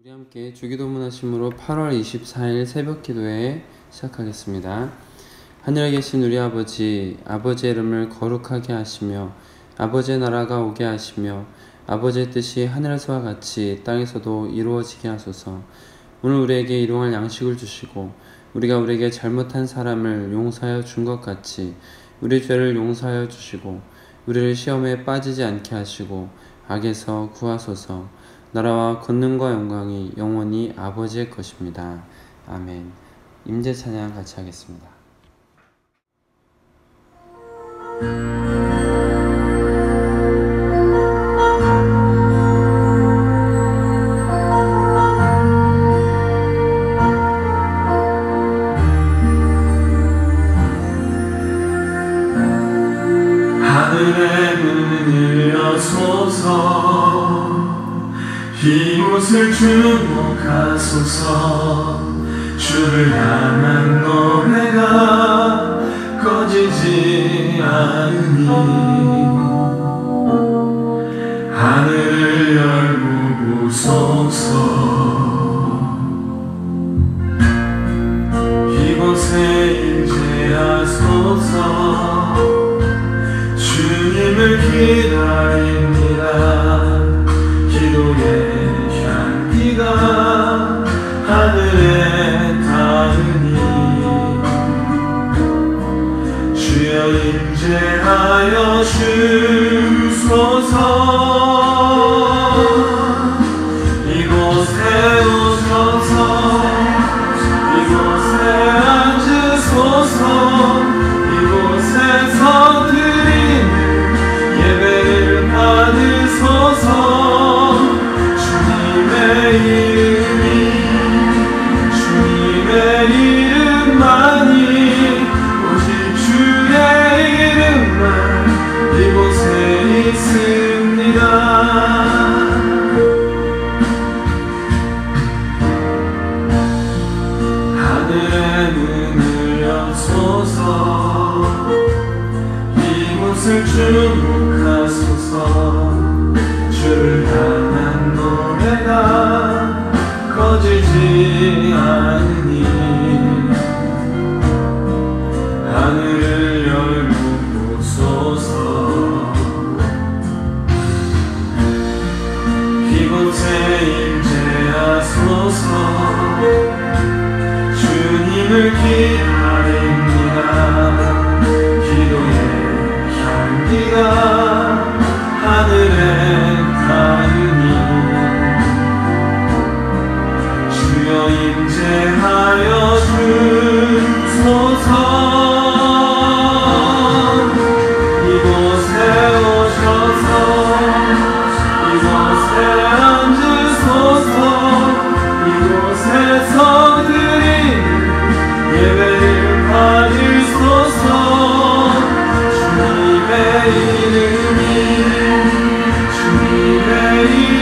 우리 함께 주기도문 하심으로 8월 24일 새벽 기도회 시작하겠습니다. 하늘에 계신 우리 아버지, 아버지의 이름을 거룩하게 하시며 아버지의 나라가 오게 하시며 아버지의 뜻이 하늘에서와 같이 땅에서도 이루어지게 하소서. 오늘 우리에게 일용할 양식을 주시고 우리가 우리에게 잘못한 사람을 용서하여 준 것 같이 우리 죄를 용서하여 주시고 우리를 시험에 빠지지 않게 하시고 악에서 구하소서. 나라와 권능과 영광이 영원히 아버지의 것입니다. 아멘. 임재 찬양 같이 하겠습니다. 하늘의 문을 여소서 이곳을 주목하소서. 주를 향한 노래가 꺼지지 않으니 하늘을 열고 보소서. 이곳에 임재하소서. 주님을 기다립니다. 기도의 향기가 하늘에 닿으니 주여 임재하여 주소서. 이곳에 오셔서 이곳에 앉으소서. 이곳에서 드리는 예배를 받으소서. 주님의 이름만이 오직 주의 이름만 이곳에 있습니다. 하늘의 문을 여소서. 이곳을 주목하소서. 주를 향한 노래가 꺼지지 않으니 하늘을 열고 보소서. 이곳에 임재하소서. 주님을 기다립니다. 기도의 향기가 하늘에 닿으니 주여 임재하여 주소서. 이곳에 오셔서 이곳에 앉으소서. 이곳에서 드리는 예배를 받으소서. 주님의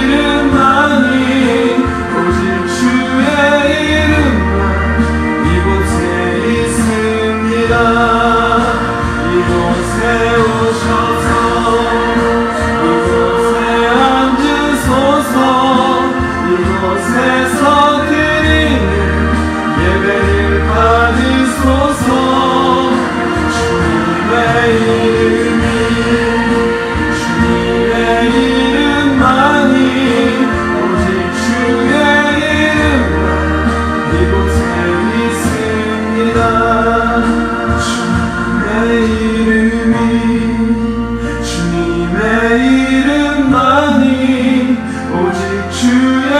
이름만이 오직 주의 이름만 이곳에 있습니다. 이곳에 오셔서 이곳에 앉으소서. 이곳에서 드리는 예배를 받으소서. 주님의 이름만이 오직 주의 이름만 이곳에 있습니다. 주님의 이름만이 오직 주의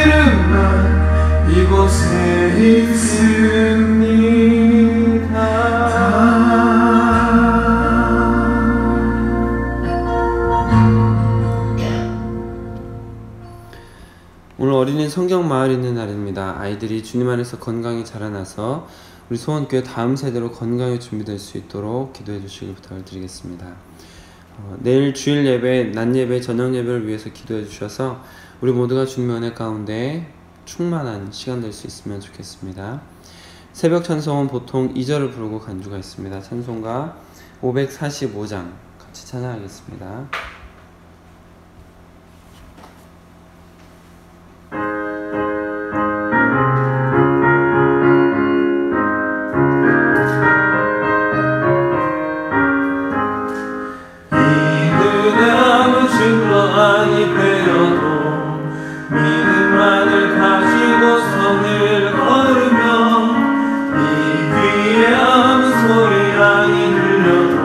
이름만 이곳에 있습니다. 오늘 어린이 성경 마을 있는 날입니다. 아이들이 주님 안에서 건강히 자라나서 우리 소원교회 다음 세대로 건강히 준비될 수 있도록 기도해 주시길 부탁을 드리겠습니다. 내일 주일 예배, 낮 예배, 저녁 예배를 위해서 기도해 주셔서 우리 모두가 주님의 은혜 가운데 충만한 시간 될 수 있으면 좋겠습니다. 새벽 찬송은 보통 2절을 부르고 간주가 있습니다. 찬송가 545장 같이 찬양하겠습니다. 성을 걸으며 이 귀한 소리 향이 들려도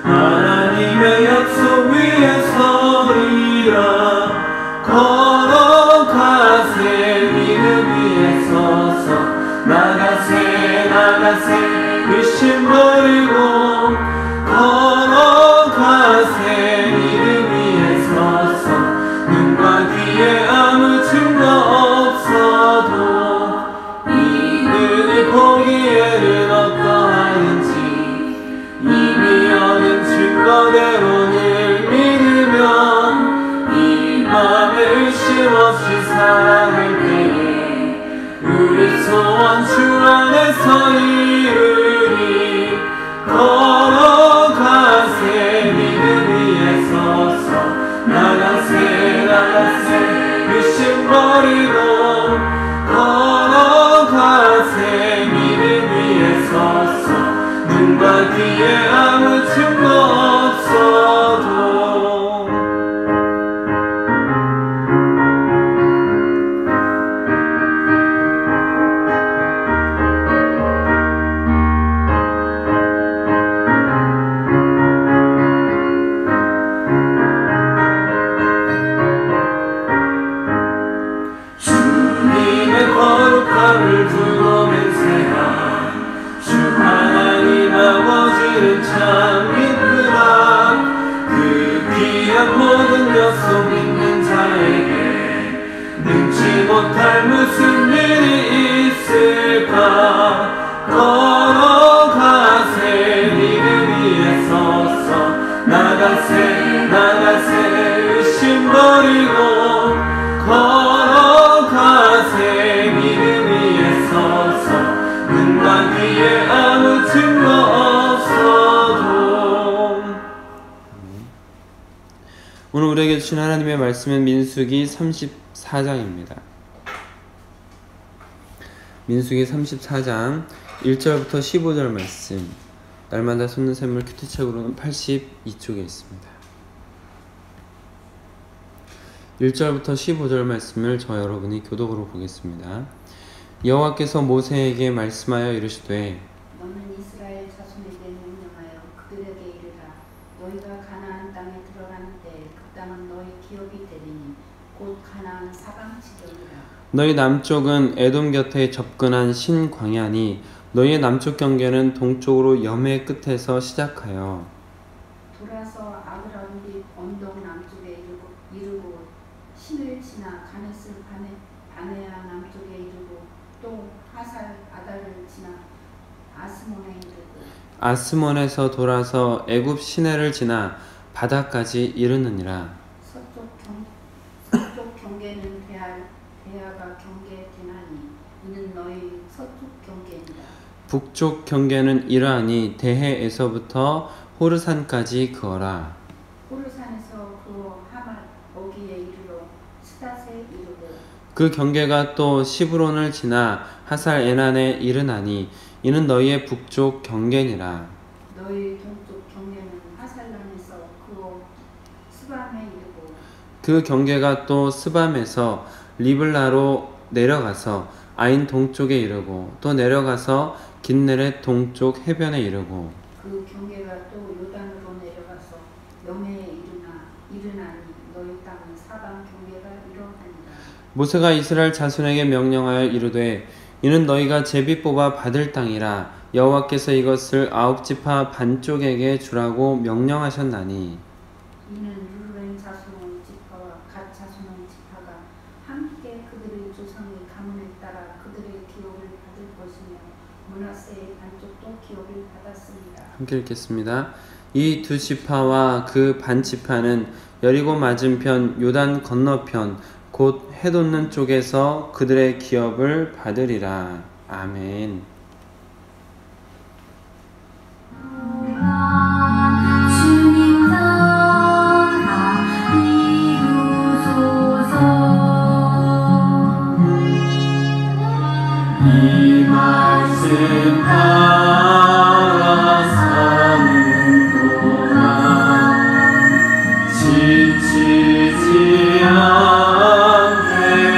하나님의 약속 위에 서리라. 걸어가세 믿음 위에 서서 나가세 나가세 의심 버리고 걸어가세 믿음 위에 서서 눈과 귀에 아무 증거 없어도 이 눈이 보기에는 어떠하는지 이미 얻은 증거대로를 믿으면 이 맘에 의심 없이 살아갈 때에 우리 소원 주 안에서 이루리. 걸어가세 믿음 위에 서서 나가세 나가세 의심 버리고 걸어가세 믿음 위에 서서 눈과 귀에 아무 증거 없어도. 주님의 거룩함을 두고 맹세하 주 하나님 아버지는 참 이쁘다. 그 귀한 모든 약속 믿는 자에게 능치 못할 무슨 일이 있을까. 걸어가세 믿음 위에 서서 나가세 나가세 의심 버리고 걸어가세 믿음 위에 서서 눈과 귀에 아무 증거 없어도. 오늘 우리에게 주신 하나님의 말씀은 민수기 34장입니다. 민수기 34장 1절부터 15절 말씀, 날마다 솟는 샘물 큐티책으로는 82쪽에 있습니다. 1절부터 15절 말씀을 저 여러분이 교독으로 보겠습니다. 여호와께서 모세에게 말씀하여 이르시되 너는 이스라엘 자손에게 명령하여 그들에게 이르라. 너희가 가나안 땅에 들어가는 때 그 땅은 너희 기업이 되리니 곧 가나안 사방지대니라. 너희 남쪽은 에돔 곁에 접근한 신광야니 너희의 남쪽 경계는 동쪽으로 염해 끝에서 시작하여 돌아서 아브라함빛 언덕 남쪽에 이르고 신을 지나 가넷을 바네아 남쪽에 이르고 또 하살 아달을 지나 아스몬에 이르고 아스몬에서 돌아서 애굽 시내를 지나 바다까지 이르느니라. 서쪽 경계는 대하가 경계되나니 이는 너희 서쪽 경계니라. 북쪽 경계는 이러하니 대해에서부터 호르산까지 그어라. 호르산에서 그어 하맛 어기에 이르러 스닷에 이르고 그 경계가 또 시브론을 지나 하살 에난에 이르나니 이는 너희의 북쪽 경계니라. 너희 동쪽 경계는 하살람에서 그어 스밤에 이르고 그 경계가 또 스밤에서 리블라로 내려가서 아인 동쪽에 이르고 또 내려가서 긴네렛 동쪽 해변에 이르고 그 경계가 또 요단으로 내려가서 염해에 이르나니 너희 땅은 사방 경계가 이러하니라. 모세가 이스라엘 자손에게 명령하여 이르되 이는 너희가 제비 뽑아 받을 땅이라 여호와께서 이것을 9지파 반쪽에게 주라고 명령하셨나니 이는 르루벤 자손 지파와 갓 자손 지파가 함께 그들의 조상의 가문에 따라 그들의 기업을 받을 것이며 므낫세의 반쪽도 기업을 받았습니다. 함께 읽겠습니다. 이 두 지파와 그 반 지파는 여리고 맞은편 요단 건너편 곧 해돋는 쪽에서 그들의 기업을 받으리라. 아멘. 주님 나라 이루소서. 이 말씀 따라 사는 동안 지치지 않게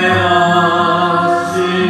하시고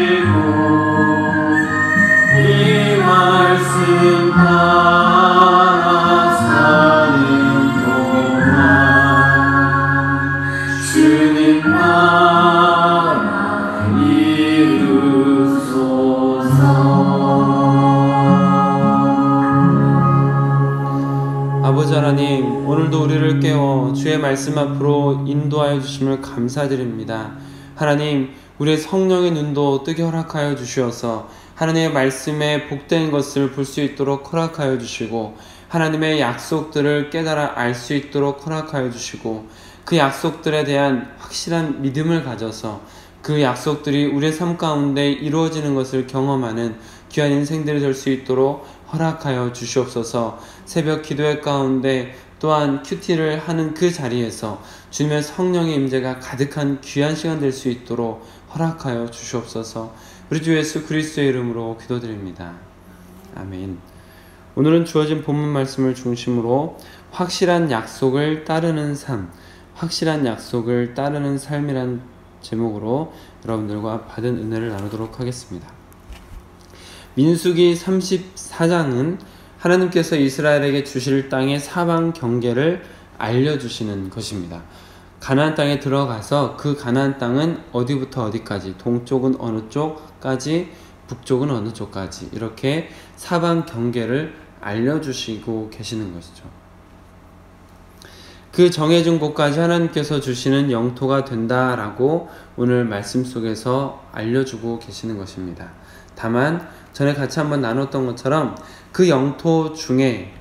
말씀 앞으로 인도하여 주심을 감사드립니다. 하나님, 우리의 성령의 눈도 뜨게 허락하여 주시어서 하나님의 말씀에 복된 것을 볼 수 있도록 허락하여 주시고, 하나님의 약속들을 깨달아 알 수 있도록 허락하여 주시고, 그 약속들에 대한 확실한 믿음을 가져서 그 약속들이 우리의 삶 가운데 이루어지는 것을 경험하는 귀한 인생들이 될 수 있도록 허락하여 주시옵소서. 새벽 기도회 가운데 또한 큐티를 하는 그 자리에서 주님의 성령의 임재가 가득한 귀한 시간 될 수 있도록 허락하여 주시옵소서. 우리 주 예수 그리스도의 이름으로 기도드립니다. 아멘. 오늘은 주어진 본문 말씀을 중심으로 확실한 약속을 따르는 삶, 확실한 약속을 따르는 삶이란 제목으로 여러분들과 받은 은혜를 나누도록 하겠습니다. 민수기 34장은 하나님께서 이스라엘에게 주실 땅의 사방 경계를 알려주시는 것입니다. 가나안 땅에 들어가서 그 가나안 땅은 어디부터 어디까지, 동쪽은 어느 쪽까지, 북쪽은 어느 쪽까지, 이렇게 사방 경계를 알려주시고 계시는 것이죠. 그 정해진 곳까지 하나님께서 주시는 영토가 된다라고 오늘 말씀 속에서 알려주고 계시는 것입니다. 다만 전에 같이 한번 나눴던 것처럼 그 영토 중에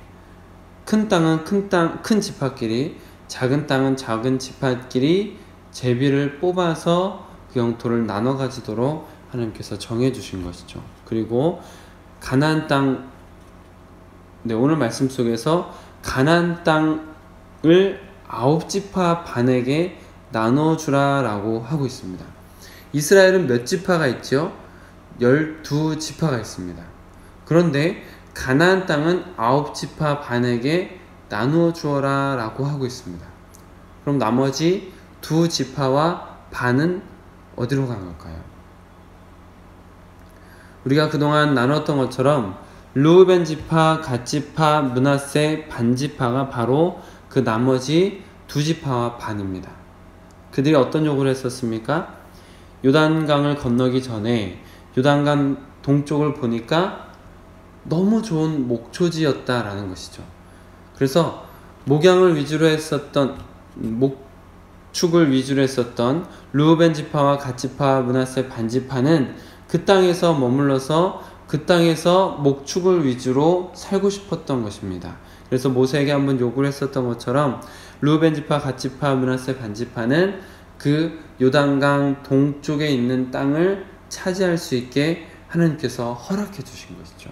큰 땅은 큰 지파끼리, 작은 땅은 작은 지파끼리 제비를 뽑아서 그 영토를 나눠 가지도록 하나님께서 정해 주신 것이죠. 그리고 가나안 땅, 오늘 말씀 속에서 가나안 땅을 9지파 반에게 나눠주라라고 하고 있습니다. 이스라엘은 몇 지파가 있죠? 12지파가 있습니다. 그런데 가나안 땅은 9지파 반에게 나누어 주어라 라고 하고 있습니다. 그럼 나머지 2지파와 반은 어디로 간 걸까요? 우리가 그동안 나눴던 것처럼 르우벤 지파, 갓 지파, 므낫세 반지파가 바로 그 나머지 2지파와 반입니다. 그들이 어떤 요구를 했었습니까? 요단강을 건너기 전에 요단강 동쪽을 보니까 너무 좋은 목초지였다라는 것이죠. 그래서 목축을 위주로 했었던 르우벤 지파와 갓 지파, 므낫세 반지파는 그 땅에서 머물러서 그 땅에서 목축을 위주로 살고 싶었던 것입니다. 그래서 모세에게 한번 요구를 했었던 것처럼 르우벤 지파, 갓 지파, 므낫세 반지파는 그 요단강 동쪽에 있는 땅을 차지할 수 있게 하나님께서 허락해 주신 것이죠.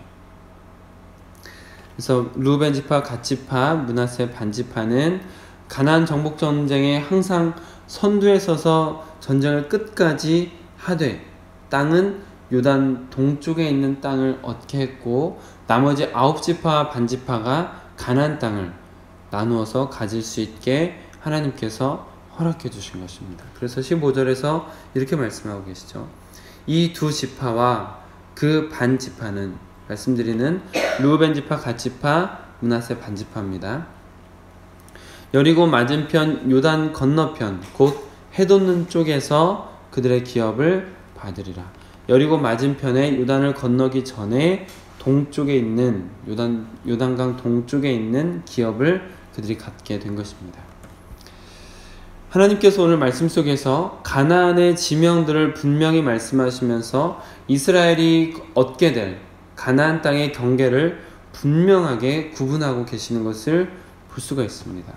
그래서 르우벤 지파, 갓 지파, 므낫세 반지파는 가나안 정복 전쟁에 항상 선두에 서서 전쟁을 끝까지 하되 땅은 요단 동쪽에 있는 땅을 얻게 했고, 나머지 9지파 반지파가 가나안 땅을 나누어서 가질 수 있게 하나님께서 허락해 주신 것입니다. 그래서 15절에서 이렇게 말씀하고 계시죠. 이 2지파와 그 반지파는, 말씀드리는 르우벤 지파, 갓 지파, 므낫세 반지파입니다. 여리고 맞은편 요단 건너편 곧 해돋는 쪽에서 그들의 기업을 받으리라. 여리고 맞은편에 요단을 건너기 전에 동쪽에 있는 요단강 동쪽에 있는 기업을 그들이 갖게 된 것입니다. 하나님께서 오늘 말씀 속에서 가나안의 지명들을 분명히 말씀하시면서 이스라엘이 얻게 될 가나안 땅의 경계를 분명하게 구분하고 계시는 것을 볼 수가 있습니다.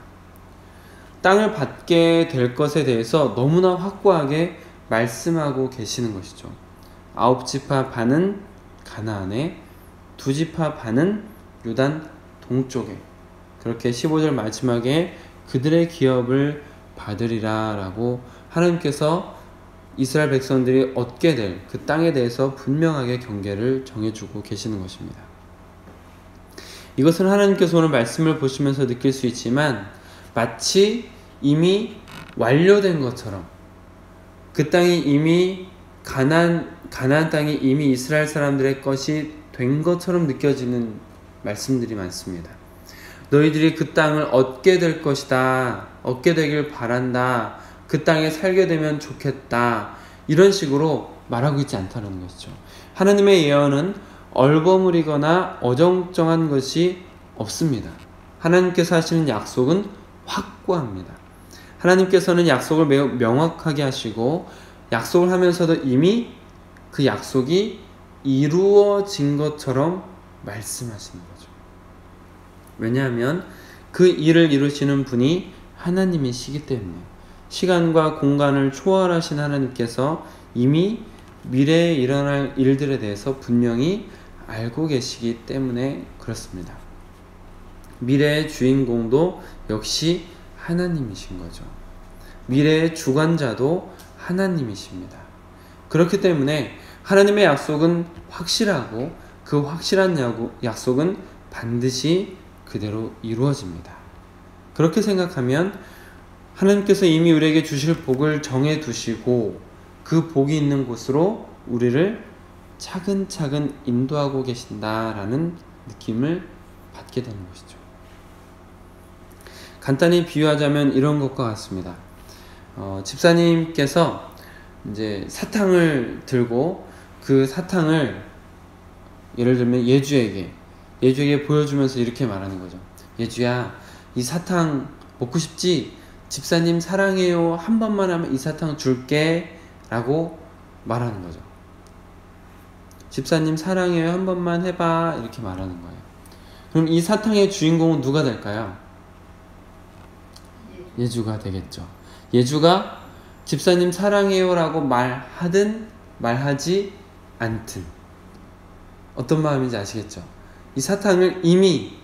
땅을 받게 될 것에 대해서 너무나 확고하게 말씀하고 계시는 것이죠. 9지파 반은 가나안에, 2지파 반은 요단 동쪽에, 그렇게 15절 마지막에 그들의 기업을 받으리라 라고 하나님께서 이스라엘 백성들이 얻게 될 그 땅에 대해서 분명하게 경계를 정해주고 계시는 것입니다. 이것은 하나님께서 오늘 말씀을 보시면서 느낄 수 있지만 마치 이미 완료된 것처럼, 그 땅이 이미 가나안 땅이 이미 이스라엘 사람들의 것이 된 것처럼 느껴지는 말씀들이 많습니다. 너희들이 그 땅을 얻게 될 것이다, 얻게 되길 바란다, 그 땅에 살게 되면 좋겠다, 이런 식으로 말하고 있지 않다는 것이죠. 하나님의 예언은 얼버무리거나 어정쩡한 것이 없습니다. 하나님께서 하시는 약속은 확고합니다. 하나님께서는 약속을 매우 명확하게 하시고 약속을 하면서도 이미 그 약속이 이루어진 것처럼 말씀하시는 거죠. 왜냐하면 그 일을 이루시는 분이 하나님이시기 때문에 시간과 공간을 초월하신 하나님께서 이미 미래에 일어날 일들에 대해서 분명히 알고 계시기 때문에 그렇습니다. 미래의 주인공도 역시 하나님이신 거죠. 미래의 주관자도 하나님이십니다. 그렇기 때문에 하나님의 약속은 확실하고 그 확실한 약속은 반드시 그대로 이루어집니다. 그렇게 생각하면 하나님께서 이미 우리에게 주실 복을 정해 두시고 그 복이 있는 곳으로 우리를 차근차근 인도하고 계신다라는 느낌을 받게 되는 것이죠. 간단히 비유하자면 이런 것과 같습니다. 집사님께서 이제 사탕을 들고 그 사탕을 예를 들면 예주에게 보여주면서 이렇게 말하는 거죠. 예주야, 이 사탕 먹고 싶지? 집사님 사랑해요. 한 번만 하면 이 사탕 줄게 라고 말하는 거죠. 집사님 사랑해요. 한 번만 해봐. 이렇게 말하는 거예요. 그럼 이 사탕의 주인공은 누가 될까요? 예주가 되겠죠. 예주가 집사님 사랑해요 라고 말하든 말하지 않든 어떤 마음인지 아시겠죠? 이 사탕을 이미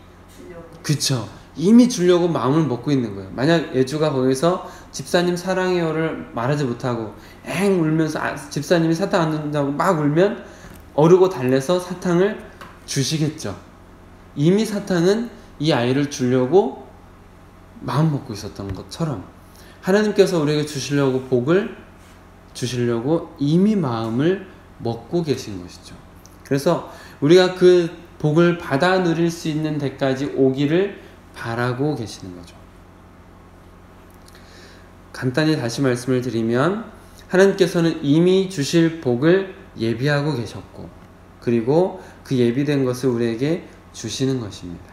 이미 주려고 마음을 먹고 있는 거예요. 만약 예주가 거기서 집사님 사랑해요를 말하지 못하고 엥 울면서 집사님이 사탕 안 준다고 막 울면 어르고 달래서 사탕을 주시겠죠. 이미 사탕은 이 아이를 주려고 마음 먹고 있었던 것처럼 하나님께서 우리에게 주시려고 복을 주시려고 이미 마음을 먹고 계신 것이죠. 그래서 우리가 그 복을 받아 누릴 수 있는 데까지 오기를 바라고 계시는 거죠. 간단히 다시 말씀을 드리면 하나님께서는 이미 주실 복을 예비하고 계셨고 그리고 그 예비된 것을 우리에게 주시는 것입니다.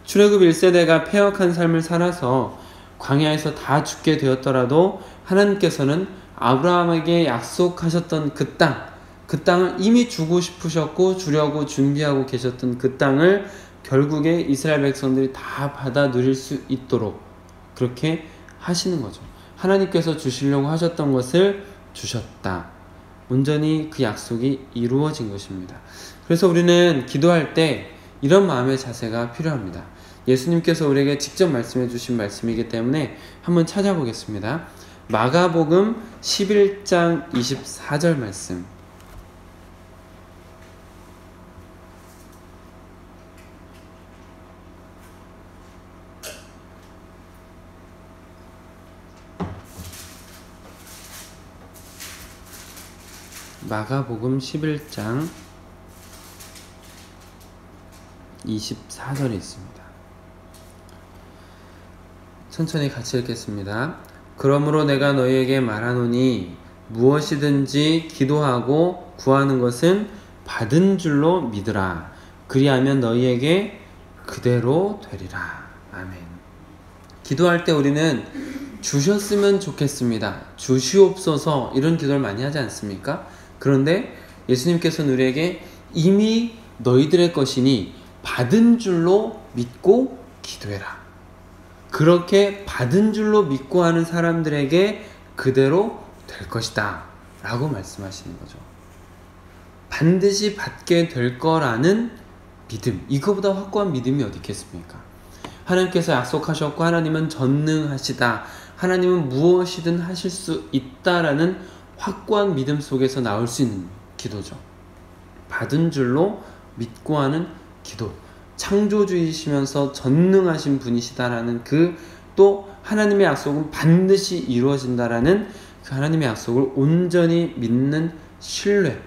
출애굽 1세대가 패역한 삶을 살아서 광야에서 다 죽게 되었더라도 하나님께서는 아브라함에게 약속하셨던 그 땅을 이미 주고 싶으셨고 주려고 준비하고 계셨던 그 땅을 결국에 이스라엘 백성들이 다 받아 누릴 수 있도록 그렇게 하시는 거죠. 하나님께서 주시려고 하셨던 것을 주셨다. 온전히 그 약속이 이루어진 것입니다. 그래서 우리는 기도할 때 이런 마음의 자세가 필요합니다. 예수님께서 우리에게 직접 말씀해 주신 말씀이기 때문에 한번 찾아보겠습니다. 마가복음 11장 24절 말씀. 마가복음 11장 24절에 있습니다. 천천히 같이 읽겠습니다. 그러므로 내가 너희에게 말하노니 무엇이든지 기도하고 구하는 것은 받은 줄로 믿으라. 그리하면 너희에게 그대로 되리라. 아멘. 기도할 때 우리는 주셨으면 좋겠습니다. 주시옵소서 이런 기도를 많이 하지 않습니까? 그런데 예수님께서는 우리에게 이미 너희들의 것이니 받은 줄로 믿고 기도해라. 그렇게 받은 줄로 믿고 하는 사람들에게 그대로 될 것이다 라고 말씀하시는 거죠. 반드시 받게 될 거라는 믿음, 이거보다 확고한 믿음이 어디 있겠습니까? 하나님께서 약속하셨고 하나님은 전능하시다, 하나님은 무엇이든 하실 수 있다라는 확고한 믿음 속에서 나올 수 있는 기도죠. 받은 줄로 믿고 하는 기도, 창조주이시면서 전능하신 분이시다라는 또 하나님의 약속은 반드시 이루어진다라는 그 하나님의 약속을 온전히 믿는 신뢰,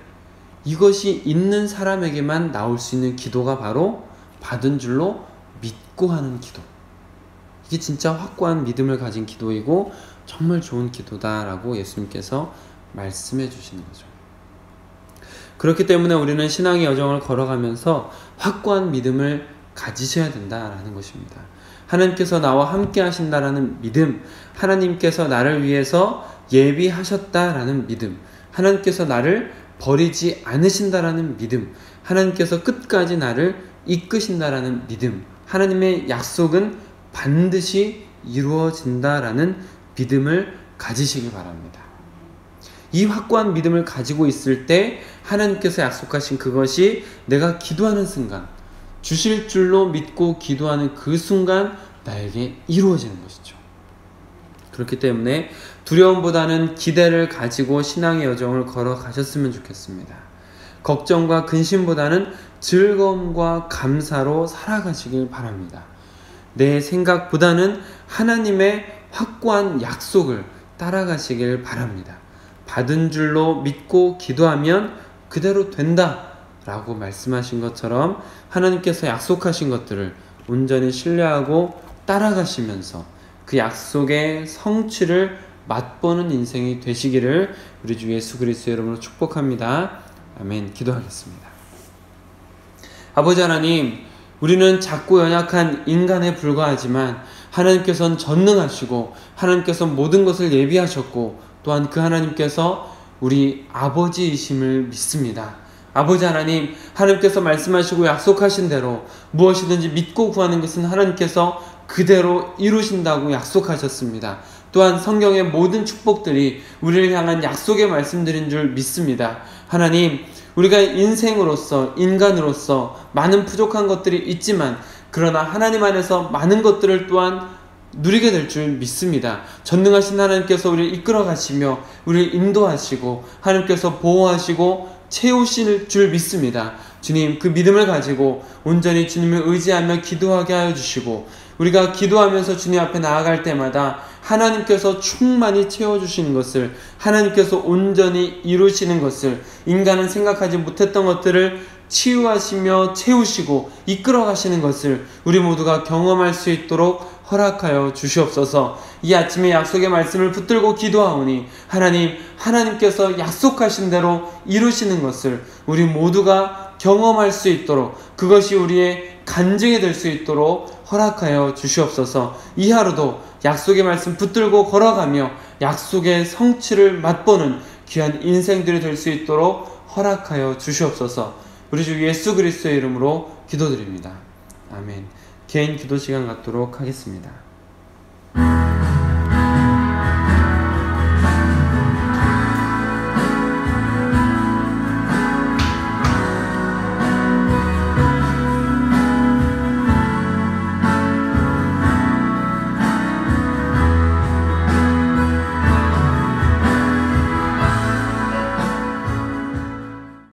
이것이 있는 사람에게만 나올 수 있는 기도가 바로 받은 줄로 믿고 하는 기도. 이게 진짜 확고한 믿음을 가진 기도이고 정말 좋은 기도다라고 예수님께서 말씀해 주시는 거죠. 그렇기 때문에 우리는 신앙의 여정을 걸어가면서 확고한 믿음을 가지셔야 된다라는 것입니다. 하나님께서 나와 함께 하신다라는 믿음, 하나님께서 나를 위해서 예비하셨다라는 믿음, 하나님께서 나를 버리지 않으신다라는 믿음, 하나님께서 끝까지 나를 이끄신다라는 믿음, 하나님의 약속은 반드시 이루어진다라는 믿음을 가지시기 바랍니다. 이 확고한 믿음을 가지고 있을 때 하나님께서 약속하신 그것이 내가 기도하는 순간, 주실 줄로 믿고 기도하는 그 순간 나에게 이루어지는 것이죠. 그렇기 때문에 두려움보다는 기대를 가지고 신앙의 여정을 걸어가셨으면 좋겠습니다. 걱정과 근심보다는 즐거움과 감사로 살아가시길 바랍니다. 내 생각보다는 하나님의 확고한 약속을 따라가시길 바랍니다. 받은 줄로 믿고 기도하면 그대로 된다 라고 말씀하신 것처럼 하나님께서 약속하신 것들을 온전히 신뢰하고 따라가시면서 그 약속의 성취를 맛보는 인생이 되시기를 우리 주 예수 그리스도의 이름으로 축복합니다. 아멘. 기도하겠습니다. 아버지 하나님, 우리는 작고 연약한 인간에 불과하지만 하나님께서는 전능하시고 하나님께서 모든 것을 예비하셨고 또한 그 하나님께서 우리 아버지이심을 믿습니다. 아버지 하나님, 하나님께서 말씀하시고 약속하신 대로 무엇이든지 믿고 구하는 것은 하나님께서 그대로 이루신다고 약속하셨습니다. 또한 성경의 모든 축복들이 우리를 향한 약속의 말씀들인 줄 믿습니다. 하나님, 우리가 인생으로서, 인간으로서 많은 부족한 것들이 있지만 그러나 하나님 안에서 많은 것들을 또한 누리게 될 줄 믿습니다. 전능하신 하나님께서 우리를 이끌어 가시며 우리를 인도하시고 하나님께서 보호하시고 채우실 줄 믿습니다. 주님, 그 믿음을 가지고 온전히 주님을 의지하며 기도하게 하여 주시고 우리가 기도하면서 주님 앞에 나아갈 때마다 하나님께서 충만히 채워주시는 것을, 하나님께서 온전히 이루시는 것을, 인간은 생각하지 못했던 것들을 치유하시며 채우시고 이끌어 가시는 것을 우리 모두가 경험할 수 있도록 허락하여 주시옵소서. 이 아침에 약속의 말씀을 붙들고 기도하오니 하나님께서 약속하신 대로 이루시는 것을 우리 모두가 경험할 수 있도록, 그것이 우리의 간증이 될 수 있도록 허락하여 주시옵소서. 이 하루도 약속의 말씀 붙들고 걸어가며 약속의 성취를 맛보는 귀한 인생들이 될 수 있도록 허락하여 주시옵소서. 우리 주 예수 그리스도의 이름으로 기도드립니다. 아멘. 개인 기도 시간 갖도록 하겠습니다.